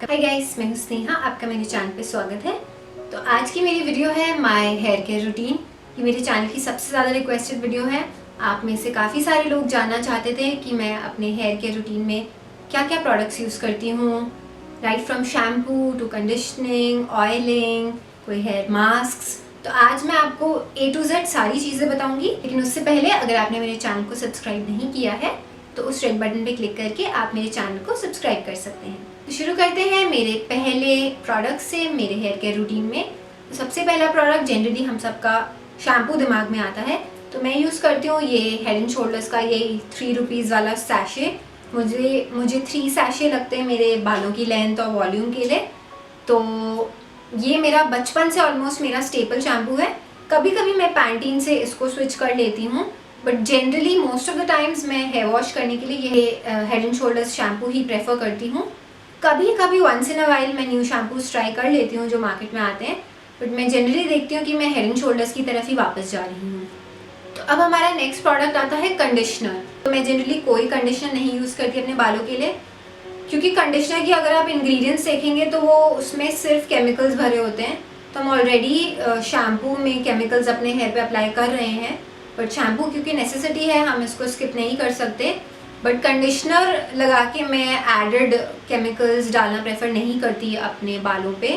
Hi guys, मैं हूं स्नेहा, आपका मेरे चैनल पे स्वागत है। तो आज की मेरी वीडियो है माय हेयर केयर रूटीन। ये मेरे चैनल की सबसे ज़्यादा रिक्वेस्टेड वीडियो है। आप में से काफ़ी सारे लोग जानना चाहते थे कि मैं अपने हेयर केयर रूटीन में क्या क्या प्रोडक्ट्स यूज़ करती हूँ, right from shampoo to conditioning, oiling, कोई हेयर मास्क। तो आज मैं आपको A to Z सारी चीज़ें बताऊँगी, लेकिन उससे पहले अगर आपने मेरे चैनल को सब्सक्राइब नहीं किया है तो उस रेड बटन पे क्लिक करके आप मेरे चैनल को सब्सक्राइब कर सकते हैं। तो शुरू करते हैं मेरे पहले प्रोडक्ट से मेरे हेयर केयर रूटीन में। तो सबसे पहला प्रोडक्ट जनरली हम सबका शैम्पू दिमाग में आता है, तो मैं यूज़ करती हूँ ये हेड एंड शोल्डर्स का ये 3 रुपीज़ वाला सैशे। मुझे 3 सैशे लगते हैं मेरे बालों की लेंथ और वॉल्यूम के लिए। तो ये मेरा बचपन से ऑलमोस्ट मेरा स्टेपल शैम्पू है। कभी कभी मैं पैंटीन से इसको स्विच कर लेती हूँ, but generally most of the times मैं हेयर वॉश करने के लिए ये head and shoulders shampoo he prefer करती हूँ। कभी कभी वंस इन अ वाइल मैं न्यू शैम्पूज ट्राई कर लेती हूँ जो मार्केट में आते हैं, बट मैं जनरली देखती हूँ कि मैं हेड एंड शोल्डर्स की तरफ ही वापस जा रही हूँ। तो अब हमारा नेक्स्ट प्रोडक्ट आता है कंडीशनर। तो मैं जनरली कोई कंडीशनर नहीं यूज़ करती अपने बालों के लिए, क्योंकि कंडीशनर की अगर आप इंग्रेडिएंट्स देखेंगे तो वो उसमें सिर्फ केमिकल्स भरे होते हैं। तो हम ऑलरेडी शैम्पू में केमिकल्स अपने हेयर पे अप्लाई कर रहे हैं, बट शैम्पू क्योंकि नेसेसिटी है हम इसको स्किप नहीं कर सकते। बट कंडीशनर लगा के मैं एडेड केमिकल्स डालना प्रेफर नहीं करती अपने बालों पे।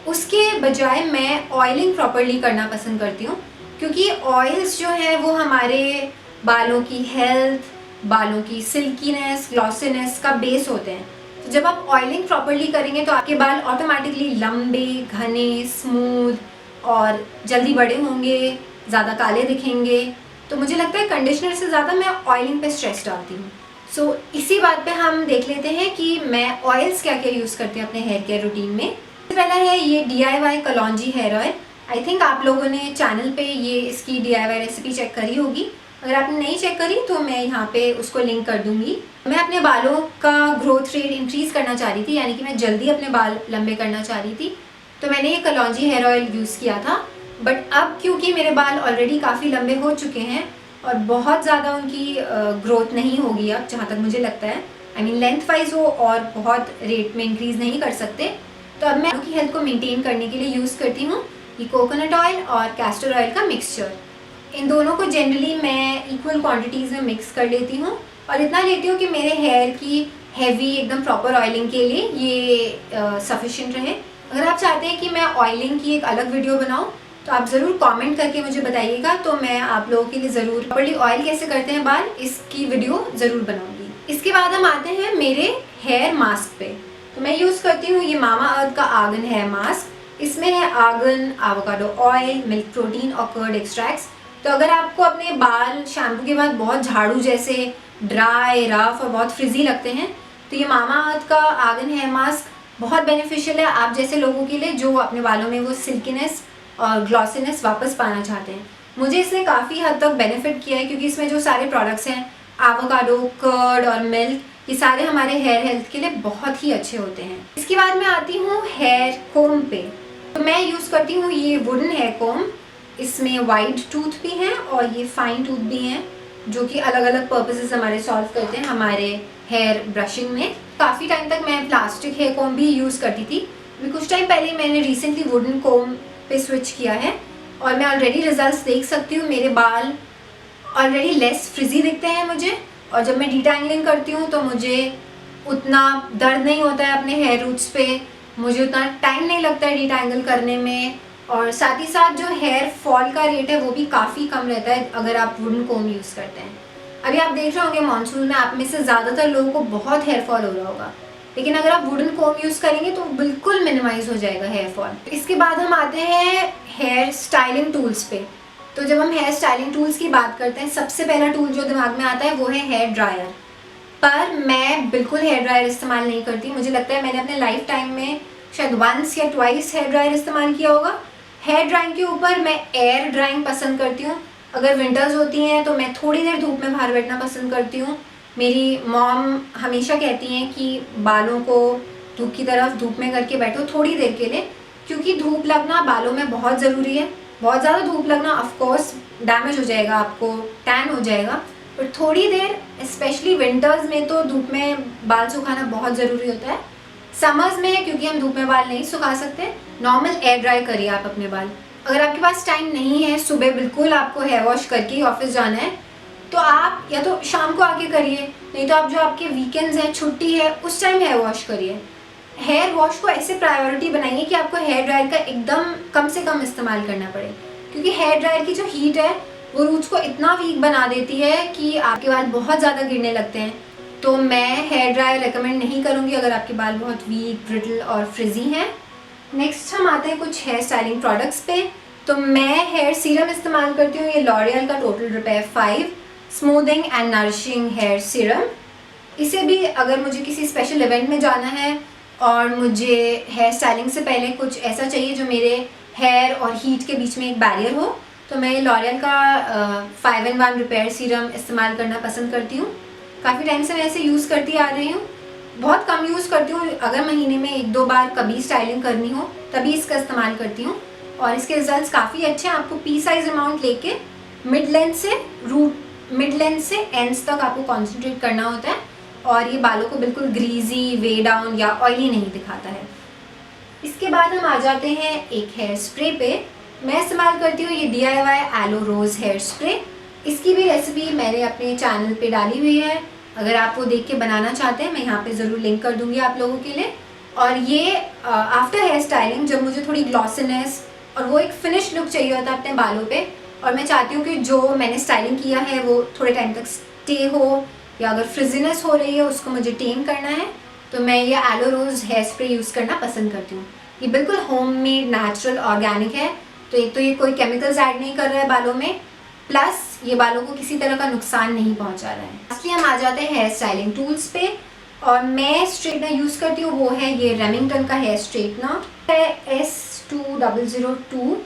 उसके बजाय मैं ऑयलिंग प्रॉपरली करना पसंद करती हूँ, क्योंकि ऑयल्स जो है वो हमारे बालों की हेल्थ, बालों की सिल्कीनेस, ग्लॉसीनेस का बेस होते हैं। तो जब आप ऑयलिंग प्रॉपरली करेंगे तो आपके बाल ऑटोमेटिकली लंबे, घने, स्मूथ और जल्दी बड़े होंगे, ज़्यादा काले दिखेंगे। तो मुझे लगता है कंडीशनर से ज़्यादा मैं ऑयलिंग पे स्ट्रेस डालती हूँ। सो इसी बात पे हम देख लेते हैं कि मैं ऑयल्स क्या क्या यूज़ करती हूँ अपने हेयर केयर रूटीन में। सबसे पहला है ये DIY कलौंजी हेयर ऑयल। आई थिंक आप लोगों ने चैनल पे ये इसकी DIY रेसिपी चेक करी होगी। अगर आपने नहीं चेक करी तो मैं यहाँ पे उसको लिंक कर दूंगी। मैं अपने बालों का ग्रोथ रेट इंक्रीज़ करना चाह रही थी, यानी कि मैं जल्दी अपने बाल लंबे करना चाह रही थी, तो मैंने ये कलौंजी हेयर ऑयल यूज़ किया था। बट अब क्योंकि मेरे बाल ऑलरेडी काफ़ी लंबे हो चुके हैं और बहुत ज़्यादा उनकी ग्रोथ नहीं होगी अब, जहाँ तक मुझे लगता है, आई मीन लेंथ वाइज वो और बहुत रेट में इंक्रीज़ नहीं कर सकते, तो अब मैं उनकी हेल्थ को मेंटेन करने के लिए यूज़ करती हूँ ये कोकोनट ऑयल और कैस्टर ऑयल का मिक्सचर। इन दोनों को जनरली मैं इक्वल क्वांटिटीज़ में मिक्स कर लेती हूँ और इतना लेती हूँ कि मेरे हेयर की हैवी एकदम प्रॉपर ऑयलिंग के लिए ये सफिशिएंट रहे। अगर आप चाहते हैं कि मैं ऑयलिंग की एक अलग वीडियो बनाऊँ तो आप ज़रूर कमेंट करके मुझे बताइएगा, तो मैं आप लोगों के लिए ज़रूर प्रॉपर्ली ऑयल कैसे करते हैं बाल, इसकी वीडियो ज़रूर बनाऊँगी। इसके बाद हम आते हैं मेरे हेयर मास्क पे। तो मैं यूज़ करती हूँ ये मामा अर्थ का आर्गन हेयर मास्क। इसमें है argan, avocado oil, milk protein और कर्ड एक्सट्रैक्ट्स। तो अगर आपको अपने बाल शैम्पू के बाद बहुत झाड़ू जैसे ड्राई, रफ और बहुत फ्रिजी लगते हैं तो ये मामा अर्थ का आर्गन हेयर मास्क बहुत बेनिफिशियल है आप जैसे लोगों के लिए जो अपने बालों में वो सिल्कीनेस और ग्लॉसीनेस वापस पाना चाहते हैं। मुझे इसने काफ़ी हद तक बेनिफिट किया है, क्योंकि इसमें जो सारे प्रोडक्ट्स हैं एवोकाडो, कर्ड और मिल्क, ये सारे हमारे हेयर हेल्थ के लिए बहुत ही अच्छे होते हैं। इसके बाद मैं आती हूँ हेयर कोम पे। तो मैं यूज़ करती हूँ ये वुडन हेयर कोम। इसमें वाइड टूथ भी हैं और ये फाइन टूथ भी हैं, जो कि अलग अलग पर्पसेस हमारे सॉल्व करते हैं हमारे हेयर ब्रशिंग में। काफ़ी टाइम तक मैं प्लास्टिक हेयर कोम भी यूज़ करती थी, अभी कुछ टाइम पहले मैंने रिसेंटली वुडन कोम पे स्विच किया है और मैं ऑलरेडी रिजल्ट्स देख सकती हूँ। मेरे बाल ऑलरेडी लेस फ्रिजी दिखते हैं मुझे, और जब मैं डिटैंगलिंग करती हूँ तो मुझे उतना दर्द नहीं होता है अपने हेयर रूट्स पे, मुझे उतना टाइम नहीं लगता है डिटैंगल करने में, और साथ ही साथ जो हेयर फॉल का रेट है वो भी काफ़ी कम रहता है अगर आप वुडन कोम यूज़ करते हैं। अभी आप देख रहे होंगे मानसून में आप में से ज़्यादातर लोगों को बहुत हेयर फॉल हो रहा होगा, लेकिन अगर आप वुडन कोम यूज़ करेंगे तो बिल्कुल मिनिमाइज हो जाएगा हेयर फॉल। इसके बाद हम आते हैं हेयर स्टाइलिंग टूल्स पे। तो जब हम हेयर स्टाइलिंग टूल्स की बात करते हैं, सबसे पहला टूल जो दिमाग में आता है वो है हेयर ड्रायर। पर मैं बिल्कुल हेयर ड्रायर इस्तेमाल नहीं करती। मुझे लगता है मैंने अपने लाइफ टाइम में शायद वंस या ट्वाइस हेयर ड्रायर इस्तेमाल किया होगा। हेयर ड्राइंग के ऊपर मैं एयर ड्राइंग पसंद करती हूँ। अगर विंटर्स होती हैं तो मैं थोड़ी देर धूप में बाहर बैठना पसंद करती हूँ। मेरी मॉम हमेशा कहती हैं कि बालों को धूप की तरफ धूप में करके बैठो थोड़ी देर के लिए, क्योंकि धूप लगना बालों में बहुत ज़रूरी है। बहुत ज़्यादा धूप लगना ऑफकोर्स डैमेज हो जाएगा, आपको टैन हो जाएगा, पर थोड़ी देर स्पेशली विंटर्स में तो धूप में बाल सुखाना बहुत ज़रूरी होता है। समर्स में है क्योंकि हम धूप में बाल नहीं सुखा सकते, नॉर्मल एयर ड्राई करिए आप अपने बाल। अगर आपके पास टाइम नहीं है, सुबह बिल्कुल आपको हेयर वॉश करके ही ऑफिस जाना है, तो आप या तो शाम को आके करिए, नहीं तो आप जो आपके वीकेंड्स हैं, छुट्टी है, उस टाइम हेयर वॉश करिए। हेयर वॉश को ऐसे प्रायोरिटी बनाइए कि आपको हेयर ड्रायर का एकदम कम से कम इस्तेमाल करना पड़े, क्योंकि हेयर ड्रायर की जो हीट है वो रूट्स को इतना वीक बना देती है कि आपके बाल बहुत ज़्यादा गिरने लगते हैं। तो मैं हेयर ड्रायर रेकमेंड नहीं करूँगी अगर आपके बाल बहुत वीक, ब्रिटल और फ्रिजी हैं। नेक्स्ट हम आते हैं कुछ हेयर स्टाइलिंग प्रोडक्ट्स पे। तो मैं हेयर सीरम इस्तेमाल करती हूँ, ये लॉरियल का total repair 5 smoothing and nourishing hair serum. इसे भी अगर मुझे किसी स्पेशल इवेंट में जाना है और मुझे हेयर स्टाइलिंग से पहले कुछ ऐसा चाहिए जो मेरे हेयर और हीट के बीच में एक बैरियर हो, तो मैं लॉरियल का 5-in-1 रिपेयर सीरम इस्तेमाल करना पसंद करती हूँ। काफ़ी टाइम से मैं इसे यूज़ करती आ रही हूँ, बहुत कम यूज़ करती हूँ, अगर महीने में 1-2 बार कभी स्टाइलिंग करनी हो तभी इसका इस्तेमाल करती हूँ, और इसके रिजल्ट्स काफ़ी अच्छे हैं। आपको पी साइज अमाउंट लेके मिड लेंथ से एंड्स तक आपको कॉन्सेंट्रेट करना होता है, और ये बालों को बिल्कुल ग्रीजी, वे डाउन या ऑयली नहीं दिखाता है। इसके बाद हम आ जाते हैं एक हेयर स्प्रे पे। मैं इस्तेमाल करती हूँ ये DIY एलो रोज़ हेयर स्प्रे। इसकी भी रेसिपी मैंने अपने चैनल पे डाली हुई है, अगर आप वो देख के बनाना चाहते हैं मैं यहाँ पे ज़रूर लिंक कर दूँगी आप लोगों के लिए। और ये आफ्टर हेयर स्टाइलिंग जब मुझे थोड़ी ग्लॉसीनेस और वो एक फिनिश लुक चाहिए होता है अपने बालों पे, और मैं चाहती हूँ कि जो मैंने स्टाइलिंग किया है वो थोड़े टाइम तक स्टे हो, या अगर फ्रिजीनेस हो रही है उसको मुझे टेम करना है, तो मैं ये एलो रोज़ हेयर स्प्रे यूज़ करना पसंद करती हूँ। ये बिल्कुल होममेड, नेचुरल, ऑर्गेनिक है। तो एक तो ये कोई केमिकल्स ऐड नहीं कर रहा है बालों में, प्लस ये बालों को किसी तरह का नुकसान नहीं पहुँचा रहा है। इसलिए हम आ जाते हैं हेयर स्टाइलिंग टूल्स पे, और मैं स्ट्रेटनर यूज़ करती हूँ, वो है ये रेमिंगटन का हेयर स्ट्रेटनर है S2002,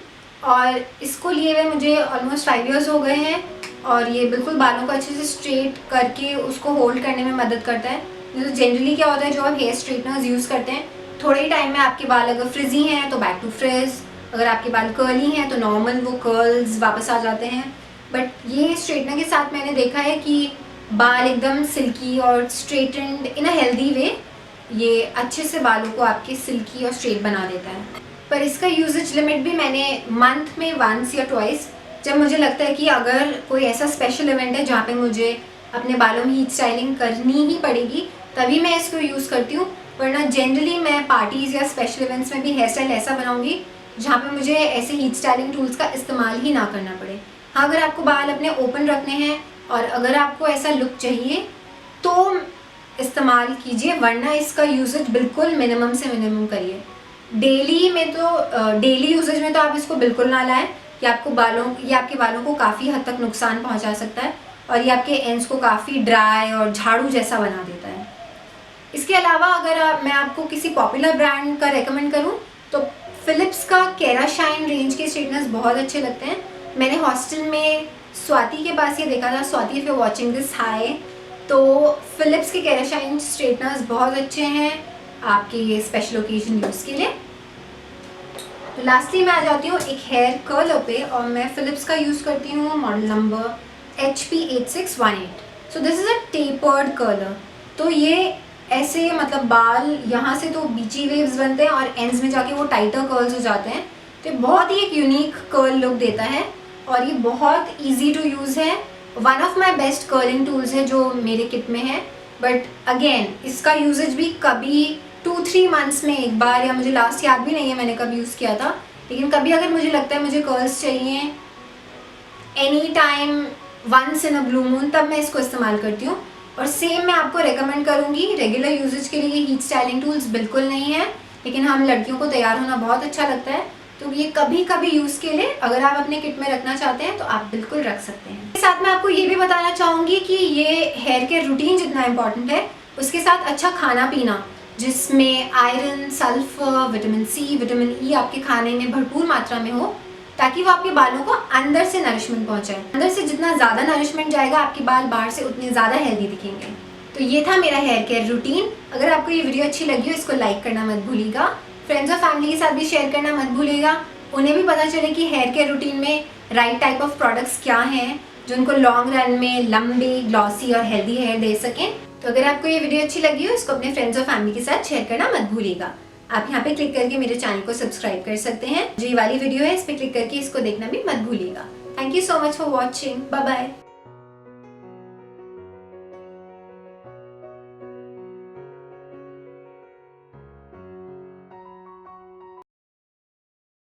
और इसको लिए हुए मुझे ऑलमोस्ट 5 years हो गए हैं, और ये बिल्कुल बालों को अच्छे से स्ट्रेट करके उसको होल्ड करने में मदद करता है। तो जनरली क्या होता है, जो आप हेयर स्ट्रेटनर्स यूज़ करते हैं, थोड़े ही टाइम में आपके बाल अगर फ्रिजी हैं तो बैक टू फ्रिज, अगर आपके बाल कर्ली हैं तो नॉर्मल वो कर्ल्स वापस आ जाते हैं। बट ये स्ट्रेटनर के साथ मैंने देखा है कि बाल एकदम सिल्की और स्ट्रेटेंड इन अ हेल्दी वे, ये अच्छे से बालों को आपके सिल्की और स्ट्रेट बना देता है। पर इसका यूजेज लिमिट भी मैंने मंथ में 1 या 2, जब मुझे लगता है कि अगर कोई ऐसा स्पेशल इवेंट है जहाँ पे मुझे अपने बालों में हीट स्टाइलिंग करनी ही पड़ेगी, तभी मैं इसको यूज़ करती हूँ। वरना जनरली मैं पार्टीज़ या स्पेशल इवेंट्स में भी हेयर स्टाइल ऐसा बनाऊँगी जहाँ पे मुझे ऐसे हीट स्टाइलिंग टूल्स का इस्तेमाल ही ना करना पड़े। हाँ, अगर आपको बाल अपने ओपन रखने हैं और अगर आपको ऐसा लुक चाहिए तो इस्तेमाल कीजिए, वरना इसका यूजेज बिल्कुल मिनिमम से मिनिमम करिए। डेली यूजेज में तो आप इसको बिल्कुल ना लाएं, ये आपके बालों को काफ़ी हद तक नुकसान पहुंचा सकता है, और ये आपके एंड्स को काफ़ी ड्राई और झाड़ू जैसा बना देता है। इसके अलावा अगर मैं आपको किसी पॉपुलर ब्रांड का रेकमेंड करूं तो फिलिप्स का केराशाइन रेंज के स्ट्रेटनर्स बहुत अच्छे लगते हैं। मैंने हॉस्टल में स्वाति के पास ये देखा था, Swati if you watching this हाय, तो फिलिप्स के केराशाइन स्ट्रेटनर्स बहुत अच्छे हैं आपके ये स्पेशल ओकेजन यूज़ के लिए। तो लास्टली मैं आ जाती हूँ एक हेयर कर्लर पे, और मैं फिलिप्स का यूज़ करती हूँ model number HP8618। So this is a tapered curler. तो ये ऐसे मतलब बाल यहाँ से तो बीची वेव्स बनते हैं और एंड्स में जाके वो टाइटर कर्ल्स हो जाते हैं, तो बहुत ही एक यूनिक कर्ल लुक देता है, और ये बहुत ईजी टू यूज़ है। One of my best curling tools है जो मेरे किट में है। बट अगेन इसका यूजेज भी कभी 2-3 मंथ्स में एक बार, या मुझे लास्ट याद भी नहीं है मैंने कब यूज़ किया था, लेकिन कभी अगर मुझे लगता है मुझे कर्ल्स चाहिए any time, once in a blue moon, तब मैं इसको इस्तेमाल करती हूँ। और सेम मैं आपको रेकमेंड करूँगी, रेगुलर यूजेज के लिए हीट स्टाइलिंग टूल्स बिल्कुल नहीं है, लेकिन हम लड़कियों को तैयार होना बहुत अच्छा लगता है, तो ये कभी कभी यूज़ के लिए अगर आप अपने किट में रखना चाहते हैं तो आप बिल्कुल रख सकते हैं। साथ में आपको ये भी बताना चाहूँगी कि ये हेयर केयर रूटीन जितना इम्पॉर्टेंट है, उसके साथ अच्छा खाना पीना, जिसमें iron, sulphur, vitamin C, vitamin E आपके खाने में भरपूर मात्रा में हो, ताकि वो आपके बालों को अंदर से नरिशमेंट पहुंचाए। अंदर से जितना ज़्यादा नरिशमेंट जाएगा आपके बाल बाहर से उतने ज़्यादा हेल्दी दिखेंगे। तो ये था मेरा हेयर केयर रूटीन। अगर आपको ये वीडियो अच्छी लगी हो, इसको लाइक करना मत भूलिएगा, फ्रेंड्स और फैमिली के साथ भी शेयर करना मत भूलिएगा, उन्हें भी पता चले कि हेयर केयर रूटीन में राइट टाइप ऑफ प्रोडक्ट्स क्या हैं जो उनको लॉन्ग रन में लंबे, ग्लॉसी और हेल्दी हेयर दे सकें। तो अगर आपको ये वीडियो अच्छी लगी हो, इसको अपने फ्रेंड्स और फैमिली के साथ शेयर करना मत भूलिएगा। आप यहाँ पे क्लिक करके मेरे चैनल को सब्सक्राइब कर सकते हैं। जो ये वाली वीडियो है इस पे क्लिक करके इसको देखना भी मत भूलिएगा। Thank you so much for watching. Bye bye.